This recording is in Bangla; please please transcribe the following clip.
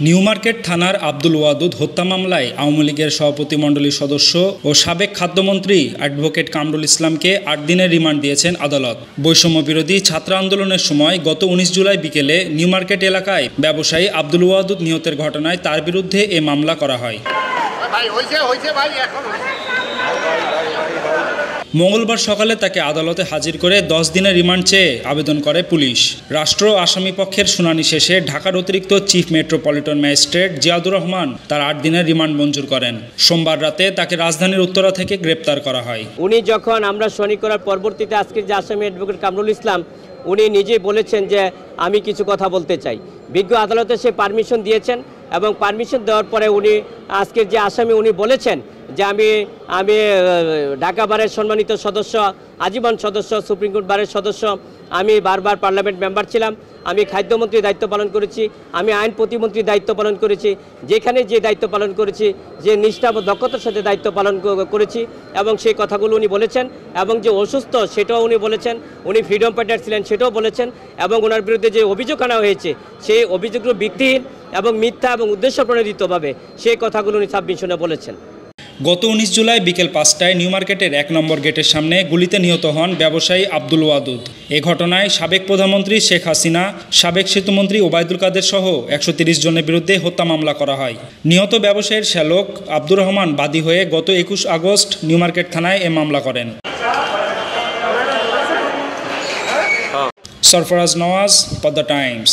নিউ মার্কেট থানার আব্দুল ওয়াদুদ হত্যা মামলায় আওয়ামী লীগের সভাপতিমণ্ডলীর সদস্য ও সাবেক খাদ্যমন্ত্রী অ্যাডভোকেট কামরুল ইসলামকে 8 দিনের রিমান্ড দিয়েছেন আদালত। বৈষম্য বিরোধী ছাত্র আন্দোলনের সময় গত 19 জুলাই বিকেলে নিউ মার্কেট এলাকায় ব্যবসায়ী আব্দুল ওয়াদুদ নিহতের ঘটনায় তার বিরুদ্ধে এ মামলা করা হয়। মঙ্গলবার সকালে তাকে আদালতে হাজির করে 10 দিনের রিমান্ড চেয়ে আবেদন করে পুলিশ। রাষ্ট্র আসামি পক্ষের শুনানি শেষে ঢাকার অতিরিক্ত chief metropolitan magistrate Ziadur Rahman তার 8 দিনের রিমান্ড মঞ্জুর করেন। সোমবার রাতে তাকে রাজধানীর উত্তরা থেকে গ্রেপ্তার করা হয়। উনি যখন আমরা শুনানি করার পরবর্তীতে আজকের যে আসামি অ্যাডভোকেট কামরুল ইসলাম উনি নিজেই বলেছেন যে আমি কিছু কথা বলতে চাই। বিজ্ঞ আদালতে সে পারমিশন দিয়েছেন এবং পারমিশন দেওয়ার পরে উনি আজকের যে আসামি উনি বলেছেন যে আমি ঢাকা বারের সম্মানিত সদস্য, আজীবন সদস্য, সুপ্রিম কোর্ট বারের সদস্য, আমি বারবার পার্লামেন্ট মেম্বার ছিলাম, আমি খাদ্যমন্ত্রীর দায়িত্ব পালন করেছি, আমি আইন প্রতিমন্ত্রীর দায়িত্ব পালন করেছি, যেখানে যে দায়িত্ব পালন করেছি যে নিষ্ঠা ও দক্ষতার সাথে দায়িত্ব পালন করেছি এবং সেই কথাগুলো উনি বলেছেন। এবং যে অসুস্থ সেটাও উনি বলেছেন, উনি ফ্রিডম ফাইটার ছিলেন সেটাও বলেছেন এবং ওনার বিরুদ্ধে যে অভিযোগ আনা হয়েছে সেই অভিযোগগুলো ভিত্তিহীন এবং মিথ্যা এবং উদ্দেশ্য প্রণোদিতভাবে সেই কথাগুলো উনি সাবমিশনে বলেছেন। গত 19 জুলাই বিকেল 5টায় নিউ মার্কেটের 1 নম্বর গেটের সামনে গুলিতে নিহত হন ব্যবসায়ী আব্দুল ওয়াদুদ। এ ঘটনায় সাবেক প্রধানমন্ত্রী শেখ হাসিনা, সাবেক সেতুমন্ত্রী ওবায়দুল কাদের সহ 130 জনের বিরুদ্ধে হত্যা মামলা করা হয়। নিহত ব্যবসায়ীর শ্যালক আব্দুর রহমান বাদী হয়ে গত 21 আগস্ট নিউ মার্কেট থানায় এ মামলা করেন। সরফরাজ নওয়াজ, পদ্মা টাইমস।